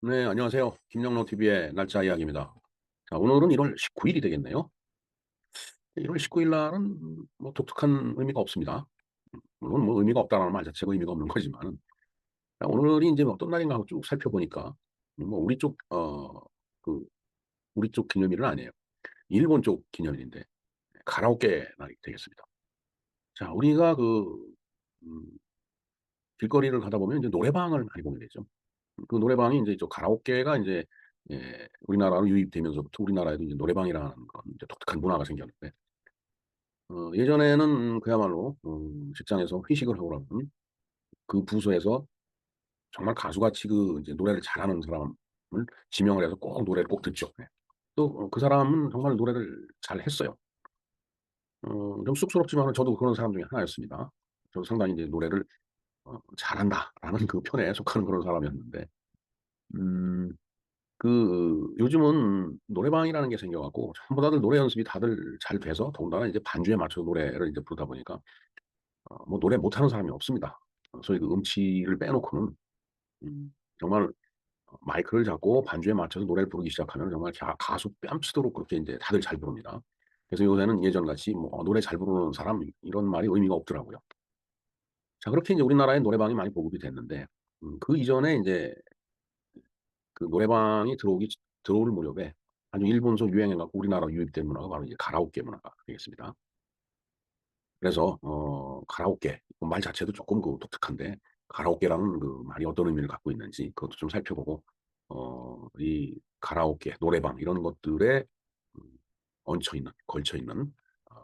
네, 안녕하세요. 김영로 TV의 날짜 이야기입니다. 자, 오늘은 1월 19일이 되겠네요. 1월 19일 날은 뭐 독특한 의미가 없습니다. 물론 뭐 의미가 없다는 말 자체가 의미가 없는 거지만, 오늘이 이제 어떤 날인가 하고 쭉 살펴보니까, 뭐 그, 우리 쪽 기념일은 아니에요. 일본 쪽 기념일인데, 가라오케 날이 되겠습니다. 자, 우리가 음, 길거리를 가다 보면 이제 노래방을 많이 보게 되죠. 그 노래방이 이제 가라오케가 이제 우리나라로 유입되면서부터 우리나라에도 이제 노래방이라는 그런 이제 독특한 문화가 생겼는데, 예전에는 그야말로 직장에서 회식을 하고 그러면 그 부서에서 정말 가수같이 이제 노래를 잘하는 사람을 지명을 해서 꼭 노래를 꼭 듣죠. 예. 또 그 사람은 정말 노래를 잘했어요. 좀 쑥스럽지만 저도 그런 사람 중에 하나였습니다. 저도 상당히 이제 노래를 잘한다라는 그 편에 속하는 그런 사람이었는데, 음 요즘은 노래방이라는 게 생겨 갖고 전부 다들 노래 연습이 다들 잘 돼서, 더군다나 이제 반주에 맞춰서 노래를 이제 부르다 보니까 뭐 노래 못하는 사람이 없습니다. 소위 그 음치를 빼놓고는 정말 마이크를 잡고 반주에 맞춰서 노래를 부르기 시작하면 정말 가수 뺨치도록 그렇게 인제 다들 잘 부릅니다. 그래서 요새는 예전같이 뭐 "노래 잘 부르는 사람." 이런 말이 의미가 없더라고요. 자, 그렇게 인제 우리나라에 노래방이 많이 보급이 됐는데, 그 이전에 인제 그 노래방이 들어올 무렵에 아주 일본서 유행해 갖고 우리나라로 유입된 문화가 바로 이제 가라오케 문화가 되겠습니다. 그래서 가라오케 말 자체도 조금 독특한데, 가라오케라는 그 말이 어떤 의미를 갖고 있는지 그것도 좀 살펴보고, 이 가라오케, 노래방 이런 것들에 음 얹혀 있는, 걸쳐 있는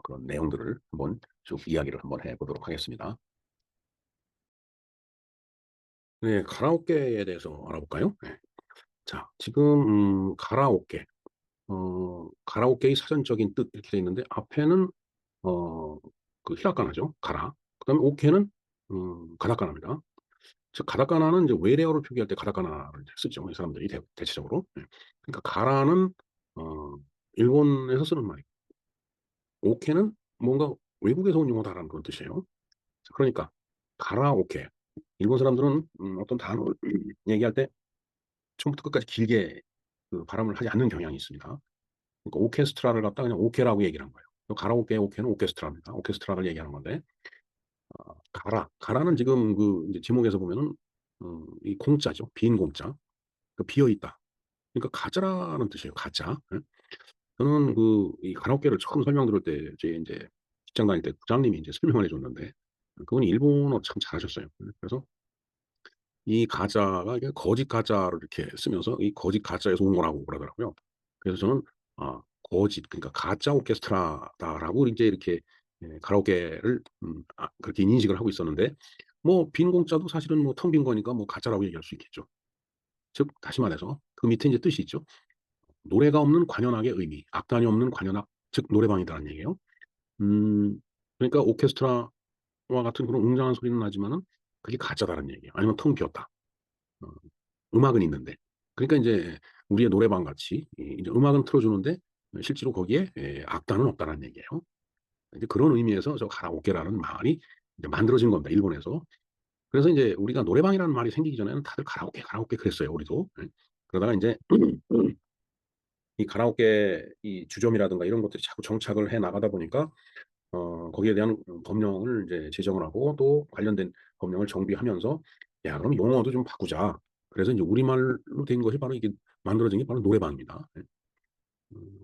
그런 내용들을 한번 쭉 이야기를 한번 해 보도록 하겠습니다. 네, 가라오케에 대해서 알아볼까요? 네. 자, 지금 가라오케의 사전적인 뜻 이렇게 돼 있는데, 앞에는 어 히라가나죠. 그다음에 오케는 가타카나입니다. 즉 가타카나는 이제 외래어를 표기할 때 가타카나를 이제 쓰죠, 이 사람들이 대체적으로. 예. 그러니까 가라는 어 일본에서 쓰는 말이고, 오케는 뭔가 외국에서 온 용어다라는 그런 뜻이에요. 자, 그러니까 가라오케. 일본 사람들은 어떤 단어를 얘기할 때 처음부터 끝까지 길게 그 발음을 하지 않는 경향이 있습니다. 그러니까 오케스트라를 갖다가 그냥 오케라고 얘기를 한 거예요. 가라오케의 오케는 오케스트라입니다. 오케스트라를 얘기하는 건데, 가라는 지금 이제 제목에서 보면은 이 공자죠. 빈 공자. 비어 있다. 그러니까 가짜라는 뜻이에요, 가짜. 예. 저는 이 가라오케를 처음 설명 들을 때 제 인제 직장 다닐 때 부장님이 인제 설명을 해 줬는데, 그분이 일본어 참 잘하셨어요. 그래서 이 가짜가 이게 거짓 가짜를 이렇게 쓰면서 이 거짓 가짜에서 온 거라고 그러더라고요. 그래서 저는 거짓, 그러니까 '가짜 오케스트라다.'라고 인제 이렇게 가라오케를 그렇게 인식을 하고 있었는데, 뭐 빈 공짜도 사실은 뭐 텅 빈 거니까 뭐 가짜라고 얘기할 수 있겠죠. 즉 다시 말해서 그 밑에 인제 뜻이 있죠. 노래가 없는 관현악의 의미, 악단이 없는 관현악, 즉 노래방이다라는 얘기예요. 음 그러니까 오케스트라와 같은 그런 웅장한 소리는 나지만은 그게 가짜다라는 얘기예요. 아니면 텅 비었다. 어 음악은 있는데. 그러니까 인제 우리의 노래방 같이 이제 음악은 틀어 주는데 실제로 거기에 악단은 없다라는 얘기예요. 이제 그런 의미에서 저 가라오케라는 말이 이제 만들어진 겁니다, 일본에서. 그래서 인제 우리가 노래방이라는 말이 생기기 전에는 다들 가라오케, 가라오케 그랬어요, 우리도. 예. 그러다가 인제 이 가라오케 이 주점이라든가 이런 것들이 자꾸 정착을 해 나가다 보니까 거기에 대한 법령을 이제 제정을 하고, 또 관련된 법령을 정비하면서 '야, 그럼 용어도 좀 바꾸자.' 그래서 인제 우리말로 된 것이 바로 이게 만들어진 게 바로 노래방입니다. 예.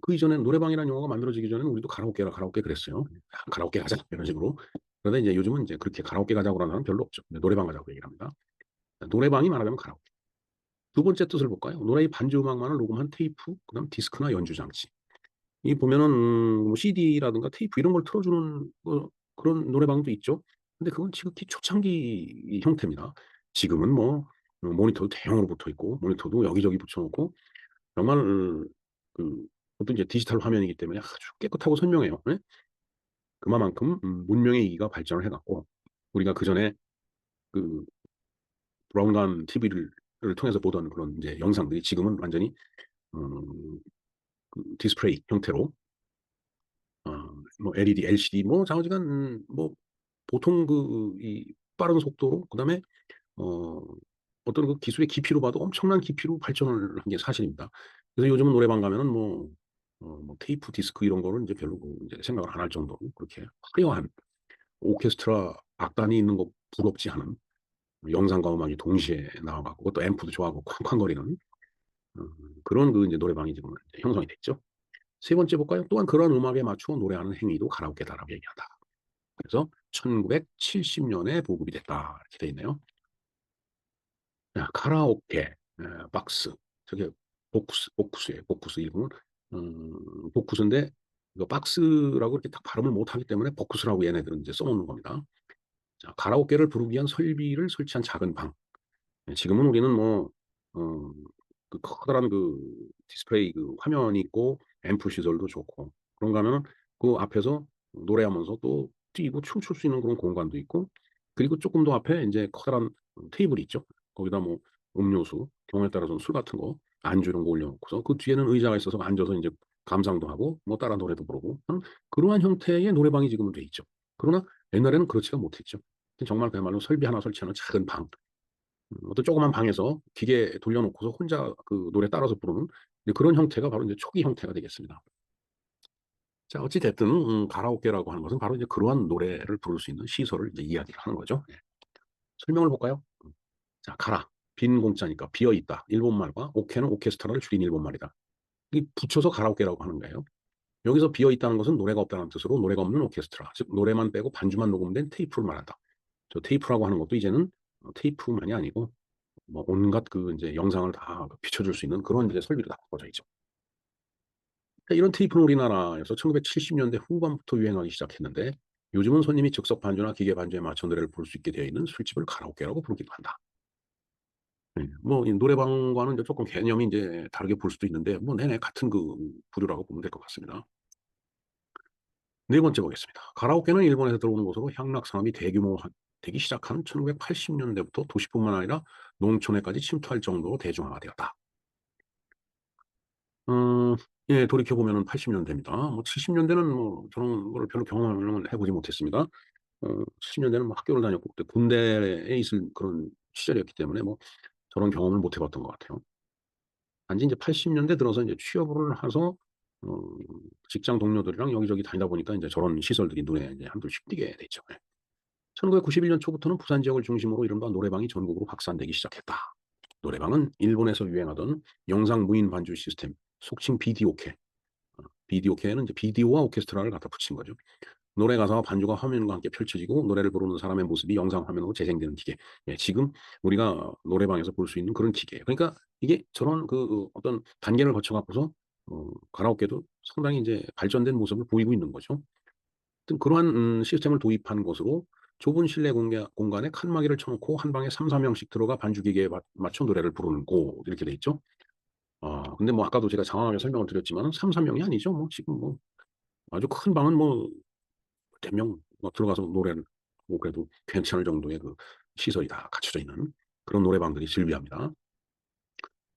그 이전에는 노래방이라는 용어가 만들어지기 전에는 우리도 가라오케라 가라오케 그랬어요. "야, 가라오케 가자." 이런 식으로. 그러다 인제 요즘은 인제 그렇게 가라오케 가자고 그러는 사람은 별로 없죠. 네, 노래방 가자고 얘기를 합니다. 노래방이 말하자면 가라오케. 두 번째 뜻을 볼까요? 노래의 반주 음악만을 녹음한 테이프, 그다음 디스크나 연주 장치. 이 보면은 뭐 CD라든가 테이프 이런 걸 틀어 주는 그런 노래방도 있죠. 근데 그건 지극히 초창기 형태입니다. 지금은 뭐 모니터도 대형으로 붙어 있고, 모니터도 여기저기 붙여 놓고, 정말 그것도 이제 디지털 화면이기 때문에 아주 깨끗하고 선명해요. 예? 그만큼 문명의 이기가 발전을 해 갖고, 우리가 그전에 그 브라운관 TV를 통해서 보던 그런 이제 영상들이 지금은 완전히 음 디스플레이 형태로, 뭐 LED, LCD 뭐 좌우지간 뭐 보통 이 빠른 속도로, 그다음에 어 어떤 그 기술의 깊이로 봐도 엄청난 깊이로 발전을 한 게 사실입니다. 그래서 요즘은 노래방 가면은 뭐 테이프 디스크 이런 거는 이제 별로 이제 생각을 안 할 정도로 그렇게 화려한 오케스트라 악단이 있는 거 부럽지 않은 영상과 음악이 동시에 나와 갖고 그것도 앰프도 좋아하고 쾅쾅거리는 그런 그 이제 노래방이 지금은 이제 형성이 됐죠. 세 번째 볼까요? 또한 그런 음악에 맞추어 노래하는 행위도 가라오케다라고 얘기한다. 그래서 1970년에 보급이 됐다. 이렇게 돼 있네요. 자, 카라오케 박스. 저게 보쿠스예요. 보쿠스 일본은 보쿠스인데 이거 박스라고 이렇게 딱 발음을 못하기 때문에 보쿠스라고 얘네들은 이제 써놓는 겁니다. 자, 가라오케를 부르기 위한 설비를 설치한 작은 방. 지금은 우리는 뭐, 어, 그 커다란 그 디스플레이 그 화면이 있고 앰프 시설도 좋고 그런가 하면은 그 앞에서 노래하면서 또 뛰고 춤출 수 있는 그런 공간도 있고 그리고 조금 더 앞에 이제 커다란 테이블이 있죠. 거기다 뭐 음료수, 경우에 따라서는 술 같은 거, 안주 이런 거 올려놓고서 그 뒤에는 의자가 있어서 앉아서 이제 감상도 하고 뭐 따라 노래도 부르고 그러한 형태의 노래방이 지금은 돼 있죠. 그러나 옛날에는 그렇지가 못했죠. 정말 그야말로 설비 하나 설치하는 작은 방, 어떤 조그만 방에서 기계 돌려놓고서 혼자 그 노래 따라서 부르는 그런 형태가 바로 이제 초기 형태가 되겠습니다. 자, 어찌 됐든 가라오케라고 하는 것은 바로 이제 그러한 노래를 부를 수 있는 시설을 이제 이야기를 하는 거죠. 예. 설명을 볼까요? 자, 가라. 빈 공짜니까 비어 있다. 일본 말과 오케는 오케스트라를 줄인 일본 말이다. 이 붙여서 가라오케라고 하는 거예요. 여기서 비어 있다는 것은 노래가 없다는 뜻으로 노래가 없는 오케스트라, 즉 노래만 빼고 반주만 녹음된 테이프를 말한다. 저 테이프라고 하는 것도 이제는 테이프만이 아니고 뭐 온갖 그 이제 영상을 다 비춰줄 수 있는 그런 이제 설비로 다 바꿔져 있죠. 그러니까 이런 테이프는 우리나라에서 1970년대 후반부터 유행하기 시작했는데 요즘은 손님이 즉석 반주나 기계 반주에 맞춰 노래를 부를 수 있게 되어 있는 술집을 가라오케라고 부르기도 한다. 뭐이 노래방과는 이제 조금 개념이 이제 다르게 볼 수도 있는데 뭐 내내 같은 그 부류라고 보면 될 것 같습니다. 네 번째 보겠습니다. 가라오케는 일본에서 들어오는 것으로 향락 산업이 되기 시작한 1980년대부터 도시뿐만 아니라 농촌에까지 침투할 정도로 대중화되었다. 어 예, 돌이켜 보면은 80년대입니다. 뭐 70년대는 뭐 저런 거를 별로 경험을 해 보지 못했습니다. 70년대는 뭐 학교를 다녔고 그때 군대에 있을 그런 시절이었기 때문에 뭐 저런 경험을 못 해 봤던 것 같아요. 단지 인제 80년대 들어서 인제 취업을 해서 어 직장 동료들이랑 여기저기 다니다 보니까 인제 저런 시설들이 눈에 인제 한둘씩 띄게 됐죠. 예. 1991년 초부터는 부산 지역을 중심으로 이른바 노래방이 전국으로 확산되기 시작했다. 노래방은 일본에서 유행하던 영상 무인 반주 시스템, 속칭 비디오케. 비디오케는 이제 비디오와 오케스트라를 갖다 붙인 거죠. 노래 가사와 반주가 화면과 함께 펼쳐지고 노래를 부르는 사람의 모습이 영상 화면으로 재생되는 기계. 예, 지금 우리가 노래방에서 볼 수 있는 그런 기계예요. 그러니까 이게 저런 어떤 단계를 거쳐 갖고서 가라오케도 상당히 이제 발전된 모습을 보이고 있는 거죠. 하여튼 그러한 시스템을 도입한 것으로 좁은 실내 공간에 칸막이를 쳐 놓고 한 방에 3-4 명씩 들어가 반주 기계에 맞춰 노래를 부르는 곳 이렇게 돼 있죠. 근데 뭐 아까도 제가 장황하게 설명을 드렸지만은 3-4 명이 아니죠. 뭐 지금 뭐 아주 큰 방은 뭐 10명 뭐 들어가서 노래를 뭐 그래도 괜찮을 정도의 그 시설이 다 갖춰져 있는 그런 노래방들이 즐비합니다.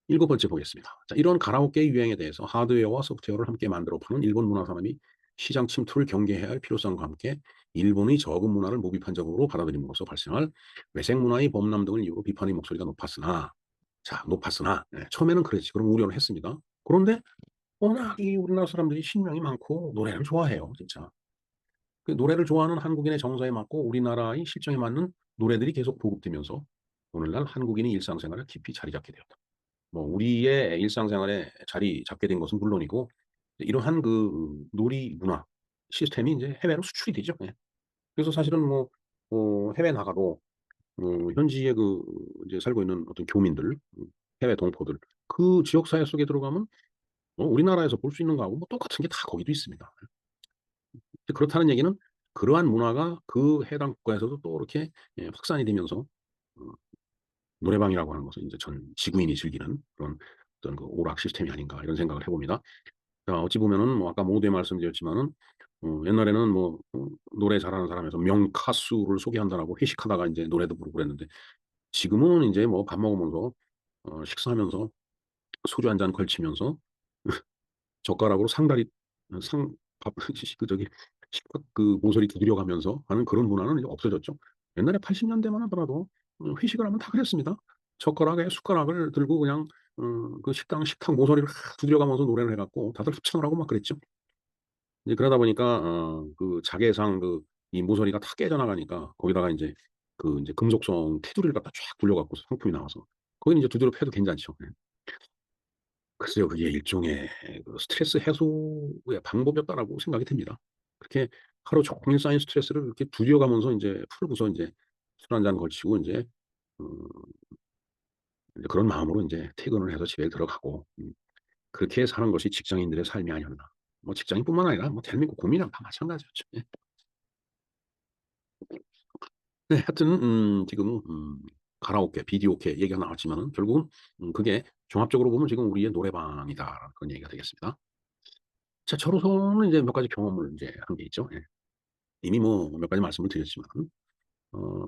일곱 번째 보겠습니다. 자, 이런 가라오케 유행에 대해서 하드웨어와 소프트웨어를 함께 만들어 파는 일본 문화 산업이 시장 침투를 경계해야 할 필요성과 함께 일본의 저금 문화를 무비판적으로 받아들임으로써 발생할 외색 문화의 범람 등을 이유로 비판의 목소리가 높았으나 처음에는 그랬지. 그런 우려를 했습니다. 그런데 워낙 이 우리나라 사람들이 신명이 많고 노래를 좋아해요, 진짜. 그 노래를 좋아하는 한국인의 정서에 맞고 우리나라의 실정에 맞는 노래들이 계속 보급되면서 오늘날 한국인의 일상생활에 깊이 자리 잡게 되었다. 뭐 우리의 일상생활에 자리 잡게 된 것은 물론이고 이러한 그 놀이 문화 시스템이 인제 해외로 수출이 되죠. 예. 그래서 사실은 뭐 해외 나가도 현지에 그 이제 살고 있는 어떤 교민들, 해외 동포들 그 지역 사회 속에 들어가면 우리나라에서 볼 수 있는 거하고 뭐 똑같은 게 다 거기도 있습니다. 그렇다는 얘기는 그러한 문화가 그 해당 국가에서도 또 이렇게 확산이 되면서 어 노래방이라고 하는 것은 인제 전 지구인이 즐기는 그런 어떤 그 오락 시스템이 아닌가 이런 생각을 해 봅니다. 자, 어찌 보면은 뭐 아까 모두에 말씀드렸지만은 옛날에는 뭐 노래 잘하는 사람에서 명가수를 소개한다라고 회식하다가 인제 노래도 부르고 그랬는데 지금은 인제 뭐 밥 먹으면서 식사하면서 소주 한 잔 걸치면서 젓가락으로 상다리 상 밥 그 저기 식탁 그 모서리 두드려 가면서 하는 그런 문화는 이제 없어졌죠. 옛날에 80 년대만 하더라도 회식을 하면 다 그랬습니다. 젓가락에 숟가락을 들고 그냥 그 식탁 모서리를 두드려 가면서 노래를 해 갖고 다들 합창을 하고 막 그랬죠. 이제 그러다 보니까 그 자개상 이 모서리가 다 깨져 나가니까 거기다가 인제 인제 금속성 테두리를 갖다 쫙 굴려 갖고서 상품이 나와서 거기는 이제 두드려 패도 괜찮죠. 예. 글쎄요. 그게 일종의 그 '스트레스 해소의 방법이었다.'라고 생각이 듭니다. 그렇게 하루 종일 쌓인 스트레스를 그렇게 두드려 가면서 인제 풀고서 인제 술 한 잔 걸치고 인제 음 인제 그런 마음으로 인제 퇴근을 해서 집에 들어가고 그렇게 사는 것이 직장인들의 삶이 아니었나. 뭐 직장인뿐만 아니라 뭐 대한민국 국민이랑 다 마찬가지였죠. 예. 네. 하여튼 지금 가라오케, 비디오케 얘기가 나왔지만은 결국은 그게 종합적으로 보면 지금 우리의 노래방이다라는 그런 얘기가 되겠습니다. 자 저로서는 이제 몇 가지 경험을 인제 한 게 있죠. 예. 이미 뭐 몇 가지 말씀을 드렸지만 어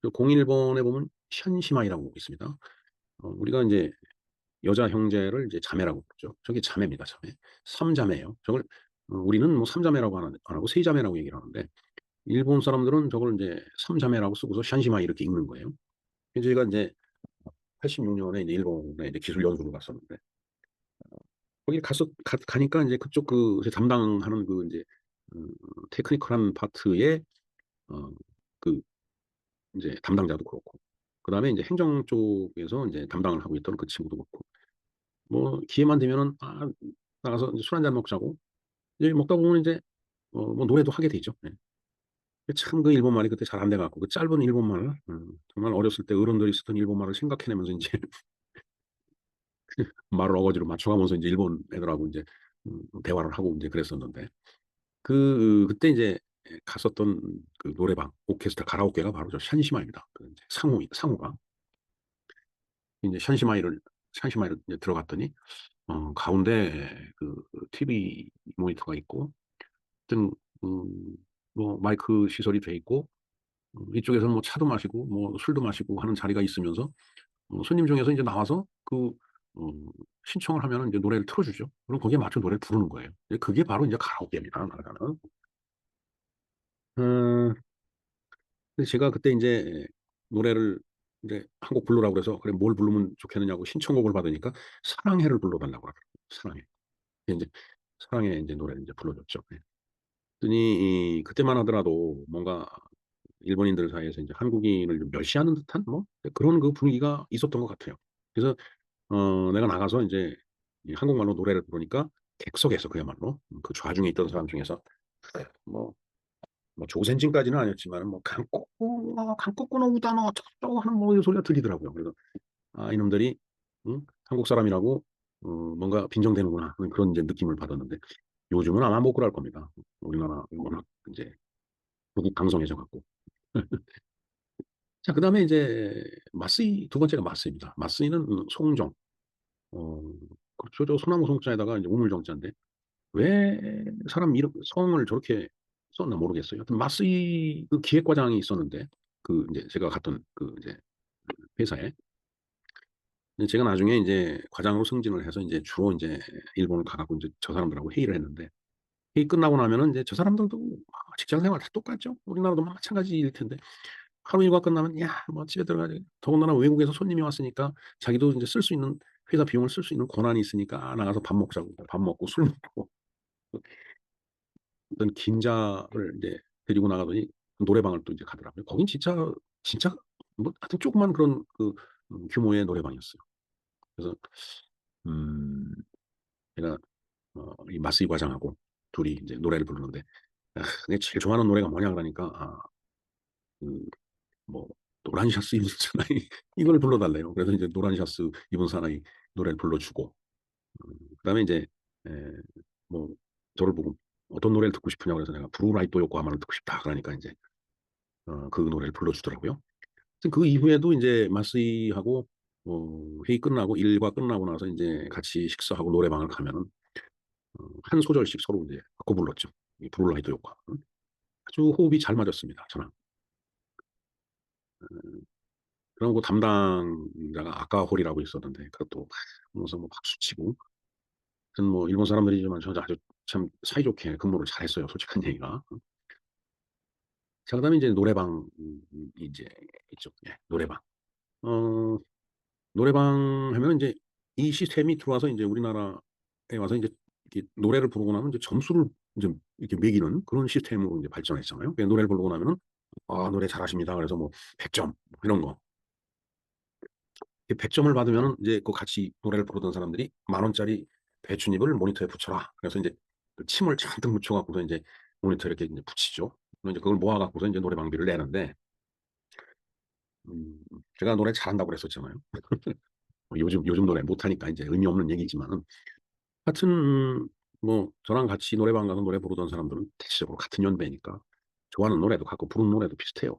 그 01번에 보면 션시마이라고 있습니다. 우리가 인제 여자 형제를 이제 자매라고 부르죠. 저게 자매입니다, 자매. 3 자매예요. 저걸 우리는 뭐 3 자매라고 안 하고 3 자매라고 얘기를 하는데 일본 사람들은 저걸 인제 3 자매라고 쓰고서 션시마이 이렇게 읽는 거예요. 그래서 제가 인제 86 년에 이제 일본에 이제 기술 연수를 갔었는데 거기 갔었 가 가니까 인제 그쪽 이제 담당하는 인제 음 테크니컬한 파트의 어 그 인제 담당자도 그렇고 그다음에 인제 행정 쪽에서 인제 담당을 하고 있던 그 친구도 그렇고 뭐 기회만 되면은 나가서 인제 술 한 잔 먹자고 이제 먹다 보면 인제 뭐 노래도 하게 되죠. 예. 참 그 일본말이 그때 잘 안 돼 갖고 그 짧은 일본말 정말 어렸을 때 어른들이 쓰던 일본말을 생각해 내면서 인제 말을 어거지로 맞춰 가면서 인제 일본 애들하고 인제 대화를 하고 인제 그랬었는데 그때 인제 갔었던 그 노래방 오케스트라 가라오케가 바로 저 샨시마입니다. 그 인제 상호가. 인제 샨시마이를 이제 들어갔더니 가운데 TV 모니터가 있고 하여튼 음 뭐 마이크 시설이 돼 있고 이쪽에서는 뭐 차도 마시고 뭐 술도 마시고 하는 자리가 있으면서 손님 중에서 인제 나와서 신청을 하면은 인제 노래를 틀어 주죠. 그럼 거기에 맞춰 노래를 부르는 거예요. 이제 그게 바로 인제 가라오케입니다, 말하자면. 어 근데 제가 그때 인제 노래를 인제 한 곡 부르라고 그래서 "그래 뭘 부르면 좋겠느냐."고 신청곡을 받으니까 사랑해를 불러 달라고 하더라고요. 사랑해. 인제 사랑해 인제 노래를 인제 불러 줬죠. 예. 그랬더니 그때만 하더라도 뭔가 일본인들 사이에서 인제 한국인을 좀 멸시하는 듯한 뭐 그런 분위기가 있었던 것 같아요. 그래서 내가 나가서 인제 이 한국말로 노래를 부르니까 객석에서 그야말로 그 좌중에 있던 사람 중에서 뭐 조센징까지는 아니었지만은 뭐 "한국어는 우다노 어쩌고저쩌고." 하는 뭐 이런 소리가 들리더라고요. 그래서 이놈들이 한국 사람이라고 뭔가 빈정대는구나 하는 그런 인제 느낌을 받았는데 요즘은 아마 못 그럴 겁니다. 우리나라 워낙 인제 조국 강성해져 갖고. 자 그다음에 인제 마쓰이 두 번째가 마쓰이입니다. 마쓰이는 송정. 어 그렇죠. 저 소나무 송자에다가 인제 우물정자인데 왜 사람 이름 성을 저렇게 썼나 모르겠어요. 하여튼 마쓰이 그 기획과장이 있었는데 인제 제가 갔던 이제 회사에. 근데 제가 나중에 인제 과장으로 승진을 해서 인제 주로 인제 일본을 가 갖고 인제 저 사람들하고 회의를 했는데 회의 끝나고 나면은 인제 저 사람들도 직장 생활 다 똑같죠. 우리나라도 마찬가지일 텐데 하루 일과 끝나면 "야 뭐 집에 들어가야지." 더군다나 외국에서 손님이 왔으니까 자기도 인제 쓸 수 있는 회사 비용을 쓸 수 있는 권한이 있으니까 나가서 밥 먹자고 밥 먹고 술 먹고 어떤 긴자를 인제 데리고 나가더니 노래방을 또 이제 가더라고요. 거긴 진짜 뭐 하여튼 조그만 그런 규모의 노래방이었어요. 그래서 음 제가 이 마쓰이 과장하고 둘이 인제 노래를 부르는데 내가 제일 좋아하는 노래가 뭐냐 그러니까 그 뭐 노란 샤스 입은 사나이 이걸 불러 달래요. 그래서 이제 노란 샤스 입은 사나이 노래를 불러 주고 그다음에 인제 에 뭐 저를 보고 "어떤 노래를 듣고 싶으냐." 그래서 내가 브루라이토 요코하마를 듣고 싶다 그러니까 인제 그 노래를 불러 주더라고요. 하여튼 그 이후에도 인제 마쓰이하고 회의 끝나고 일과 끝나고 나서 인제 같이 식사하고 노래방을 가면은 한 소절씩 서로 인제 바꿔 불렀죠. 이 브루라이토 요코하마. 아주 호흡이 잘 맞았습니다, 저랑. 그리고 담당자가 아까호리라고 있었는데 그것도 막 보면서 뭐 박수치고 하여튼 뭐 일본 사람들이지만 저도 아주 참 사이좋게 근무를 잘했어요, 솔직한 얘기가. 자 그다음에 인제 노래방 이제 있죠. 예 노래방. 어 노래방 하면은 인제 이 시스템이 들어와서 인제 우리나라에 와서 인제 이렇게 노래를 부르고 나면 이제 점수를 인제 이렇게 매기는 그런 시스템으로 인제 발전했잖아요. 그 노래를 부르고 나면은 "아 노래 잘하십니다." 그래서 뭐 100점 이런 거. 이 100 점을 받으면은 이제 그 같이 노래를 부르던 사람들이 만 원짜리 배춧잎을 모니터에 붙여라. 그래서 인제 그 침을 잔뜩 묻혀 갖고서 인제 모니터에 이렇게 인제 붙이죠. 그럼 이제 그걸 모아 갖고서 인제 노래방비를 내는데 음 제가 노래 잘한다고 그랬었잖아요. 요즘 노래 못하니까 인제 의미 없는 얘기지만은 하여튼 뭐 저랑 같이 노래방 가서 노래 부르던 사람들은 대체적으로 같은 연배니까 좋아하는 노래도 같고 부르는 노래도 비슷해요.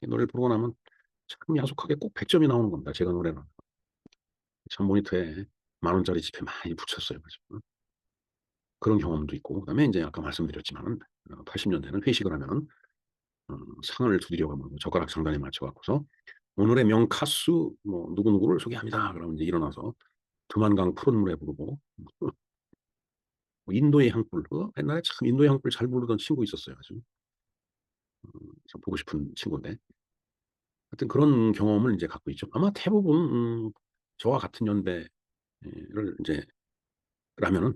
이 노래를 부르고 나면 참 야속하게 꼭 100 점이 나오는 겁니다, 제가 노래는. 참 모니터에 만 원짜리 지폐 많이 붙였어요 가지고. 그런 경험도 있고 그다음에 인제 아까 말씀드렸지만은 80 년대는 회식을 하면은 상을 두드려 가면서 젓가락 장단에 맞춰 갖고서 "오늘의 명카수 뭐 누구누구를 소개합니다." 그러면 인제 일어나서 두만강 푸른 노래 부르고 뭐 인도의 향불 옛날에 참 인도의 향불 잘 부르던 친구 있었어요 아주. 참 보고 싶은 친구인데 하여튼 그런 경험을 인제 갖고 있죠. 아마 대부분 저와 같은 연배를 인제 라면은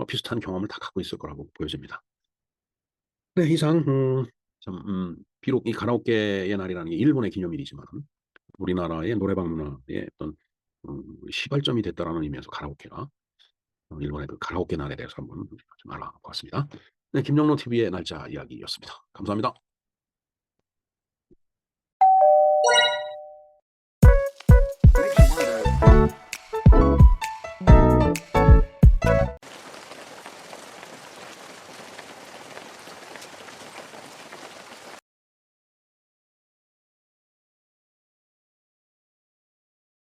비슷한 경험을 다 갖고 있을 거라고 보여집니다. 네 이상 참 비록 이 가라오케의 날이라는 게 일본의 기념일이지만은 우리나라의 노래방 문화의 어떤 시발점이 됐다라는 의미에서 가라오케가 일본의 그 가라오케 날에 대해서 한번 좀 알아보았습니다. 네 김영로 TV의 날짜 이야기였습니다. 감사합니다.